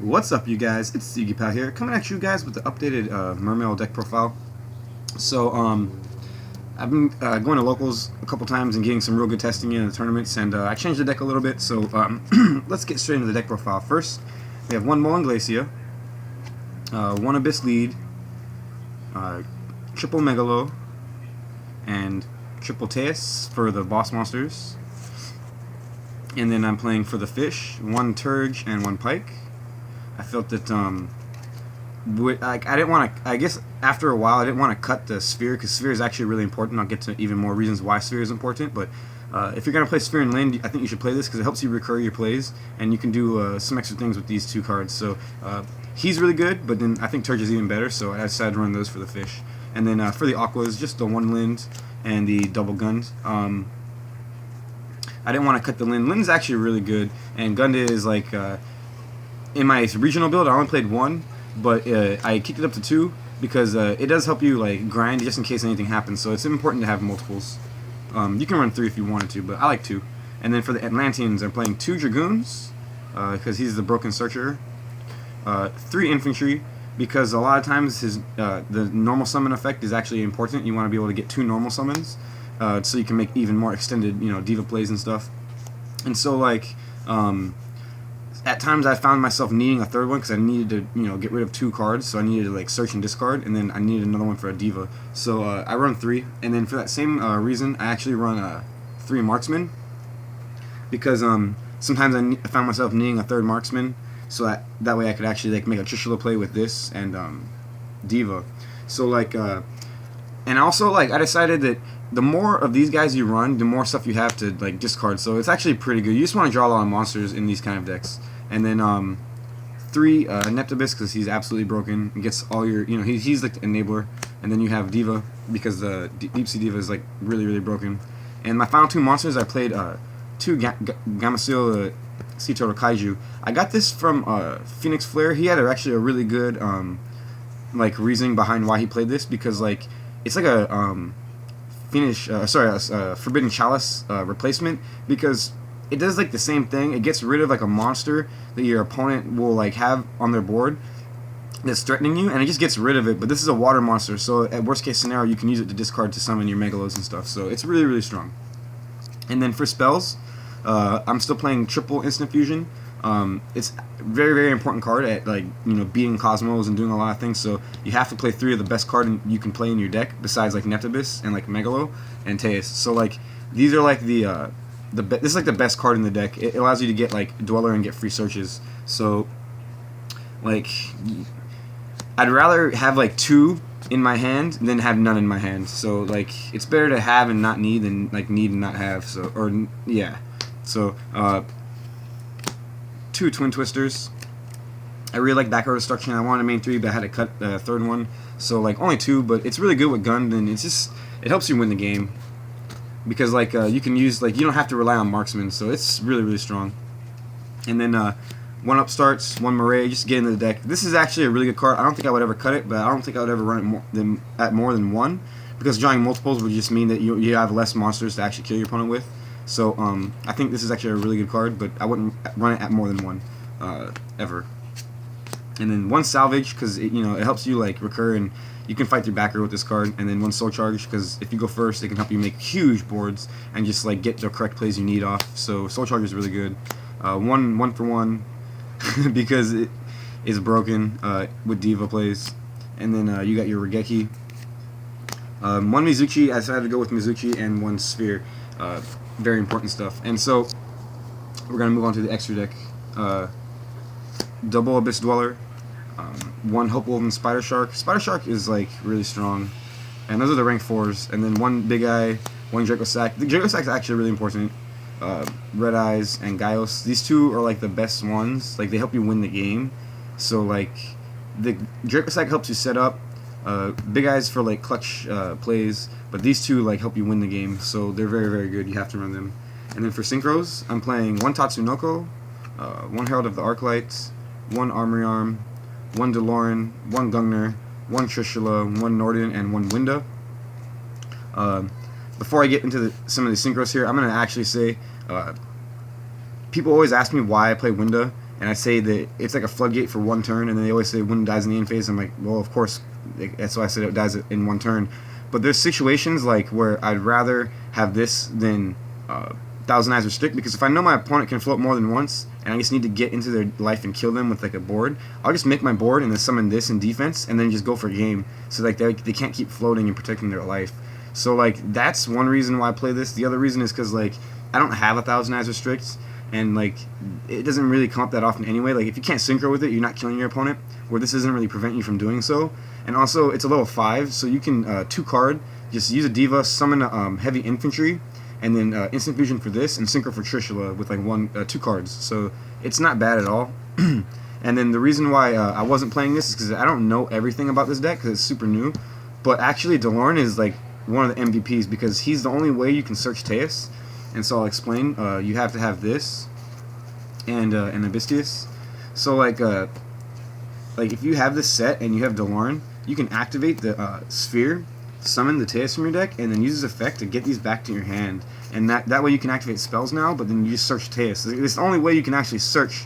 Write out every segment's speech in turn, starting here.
What's up, you guys? It's YUGIOH here, coming at you guys with the updated Mermail deck profile. So, I've been going to locals a couple times and getting some real good testing in the tournaments, and I changed the deck a little bit. So, let's get straight into the deck profile. First, we have one Molan Glacia, one Abyss Lead, triple Megalo, and triple Teus for the boss monsters. And then I'm playing for the fish, one Turge and one Pike. I felt that I didn't want to. I guess after a while, I didn't want to cut the sphere because sphere is actually really important. I'll get to even more reasons why sphere is important. But if you're gonna play sphere and land, I think you should play this because it helps you recur your plays, and you can do some extra things with these two cards. So he's really good, but then I think Turge is even better. So I decided to run those for the fish. And then for the aquas, just the one Lind and the double guns. I didn't want to cut the Lind. Lind's actually really good, and Gunda is like. In my regional build, I only played one, but I kicked it up to two because it does help you like grind just in case anything happens. So it's important to have multiples. You can run three if you wanted to, but I like two. And then for the Atlanteans, I'm playing two Dragoons because he's the Broken Searcher, three Infantry because a lot of times his the normal summon effect is actually important. You want to be able to get two normal summons so you can make even more extended diva plays and stuff. And so like. At times I found myself needing a third one because I needed to get rid of two cards, so I needed to like search and discard, and then I needed another one for a diva. So I run three, and then for that same reason I actually run three marksmen because sometimes I found myself needing a third marksman, so that way I could actually like make a Trishula play with this and diva. So like and also like I decided that the more of these guys you run, the more stuff you have to like discard. So it's actually pretty good. You just want to draw a lot of monsters in these kind of decks. And then three Neptibus because he's absolutely broken and gets all your he's like the enabler. And then you have Diva because the Deep Sea Diva is like really broken. And my final two monsters I played two Gameciel Sea Turtle Kaiju. I got this from Phoenix Flare. He had actually a really good like reasoning behind why he played this because like it's like a Forbidden Chalice replacement because it does like the same thing. It gets rid of like a monster that your opponent will like have on their board that's threatening you, and it just gets rid of it. But this is a water monster, so at worst case scenario, you can use it to discard to summon your Megalos and stuff. So it's really strong. And then for spells, I'm still playing triple Instant Fusion. It's a very important card at like beating Cosmos and doing a lot of things. So you have to play three of the best cards you can play in your deck besides like Neptibus and like Megalo and Teus. So like these are like this is like the best card in the deck. It allows you to get like Dweller and get free searches. So like I'd rather have like two in my hand than have none in my hand. So like it's better to have and not need than like need and not have. So So two Twin Twisters. I really like back row destruction. I wanted a main three, but I had to cut the third one. So like only two, but it's really good with gun, and it helps you win the game because like you can use you don't have to rely on marksmen, so it's really strong. And then one Upstarts, one Murray, just get into the deck. This is actually a really good card. I don't think I would ever cut it, but I don't think I would ever run it at more than one because drawing multiples would just mean that you have less monsters to actually kill your opponent with. So I think this is actually a really good card, but I wouldn't run it at more than one ever. And then one Salvage because it helps you like recur and you can fight through back row with this card. And then one Soul Charge because if you go first, it can help you make huge boards and just like get the correct plays you need off. So Soul Charge is really good. One for one because it is broken with Diva plays. And then you got your Regeki. One Mizuchi. I decided to go with Mizuchi and one Sphere. Very important stuff. And so we're gonna move on to the extra deck. Double Abyss Dweller, one Hope Wolven Spider Shark. Spider Shark is like really strong, and those are the rank 4s. And then one Big Eye, one Draco Sack. The Draco Sack is actually really important. Red Eyes and Gaios. These two are like the best ones. Like they help you win the game. So like the Draco Sack helps you set up. Big Eyes for like clutch plays, but these two like help you win the game, so they're very good. You have to run them. And then for synchros, I'm playing one Tatsunoko, one Herald of the Arclight, one Armory Arm, one DeLorean, one Gungner, one Trishula, one Norden, and one Winda. Before I get into some of the synchros here, I'm gonna actually say people always ask me why I play Winda, and I say that it's like a floodgate for one turn, and then they always say when it dies in the end phase. I'm like, well, of course, that's why I said it dies in one turn. But there's situations like where I'd rather have this than Thousand Eyes Restrict, because if I know my opponent can float more than once, and I just need to get into their life and kill them with like a board, I'll just make my board and then summon this in defense, and then just go for game. So like they can't keep floating and protecting their life. So like that's one reason why I play this. The other reason is because like I don't have a Thousand Eyes Restricts, and like it doesn't really come up that often anyway. Like if you can't synchro with it, you're not killing your opponent, where this doesn't really prevent you from doing so. And also it's a level 5, so you can 2 card, just use a diva, summon heavy infantry, and then instant fusion for this, and synchro for Trishula with like 2 cards. So it's not bad at all. And then the reason why I wasn't playing this is because I don't know everything about this deck because it's super new. But actually Delorn is like one of the MVPs because he's the only way you can search Teus. And so I'll explain. You have to have this and Abystius. So like if you have this set and you have Delorn, you can activate the sphere, summon the Teus from your deck, and then use this effect to get these back to your hand. And that way you can activate spells now, but then you just search Teus. It's the only way you can actually search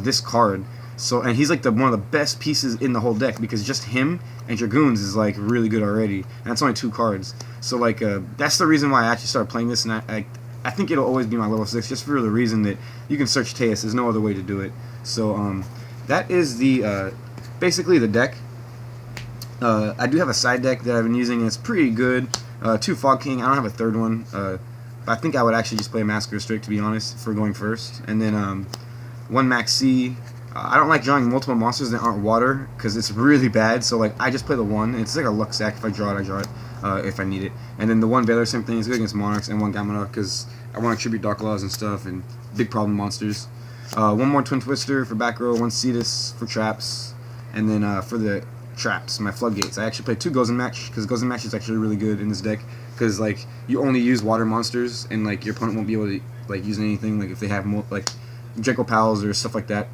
this card. So, and he's like one of the best pieces in the whole deck, because just him and Dragoons is like really good already, and that's only 2 cards. So like that's the reason why I actually started playing this, and I think it'll always be my level 6, just for the reason that you can search Teus. There's no other way to do it. So that is the basically the deck. I do have a side deck that I've been using, and it's pretty good. 2 Fog King. I don't have a third one. But I think I would actually just play Massacre Restrict, to be honest, for going first. And then 1 Max C. I don't like drawing multiple monsters that aren't water, because it's really bad. So like I just play the 1. It's like a luck sack. If I draw it, I draw it if I need it. And then the 1 Baylor, same thing. It's good against Monarchs, and 1 Gamma, because I want to tribute Dark Laws and stuff, and big problem monsters. 1 more Twin Twister for back row, 1 Cetus for traps, and then for the traps, my floodgates. I actually play 2 Gozen Match, because Gozen Match is actually really good in this deck, because like you only use water monsters, and like your opponent won't be able to like use anything, like if they have like Draco Pals or stuff like that.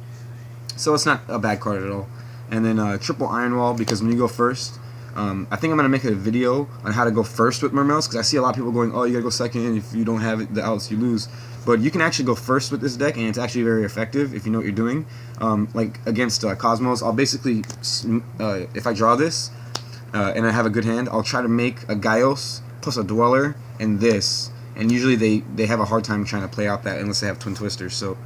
So it's not a bad card at all. And then triple Iron Wall, because when you go first, I think I'm gonna make a video on how to go first with Mermails, because I see a lot of people going, oh, you gotta go second, and if you don't have the outs, you lose. But you can actually go first with this deck, and it's actually very effective if you know what you're doing. Like against Cosmos, I'll basically, if I draw this, and I have a good hand, I'll try to make a Gaios plus a Dweller and this, and usually they have a hard time trying to play out that unless they have Twin Twisters. So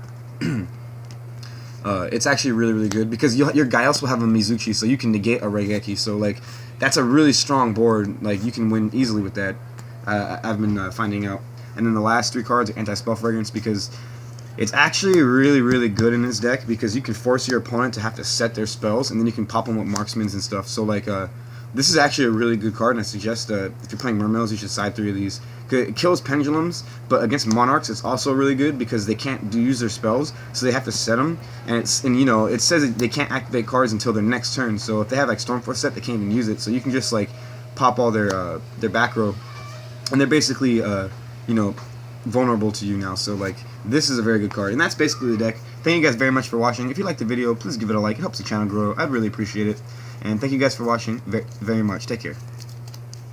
it's actually really, really good, because your Gaios will have a Mizuchi, so you can negate a Regeki. So like that's a really strong board. Like you can win easily with that. I've been finding out. And then the last 3 cards are Anti-Spell Fragrance, because it's actually really, really good in this deck, because you can force your opponent to have to set their spells, and then you can pop them with Marksmans and stuff. So like this is actually a really good card, and I suggest if you're playing Mermails, you should side 3 of these. It kills Pendulums, but against Monarchs it's also really good, because they can't use their spells, so they have to set them. And you know, it says that they can't activate cards until their next turn. So if they have like Stormforce set, they can't even use it. So you can just like pop all their back row, and they're basically you know, vulnerable to you now. So like this is a very good card, and that's basically the deck. Thank you guys very much for watching. If you liked the video, please give it a like. It helps the channel grow. I'd really appreciate it. And thank you guys for watching very much. Take care.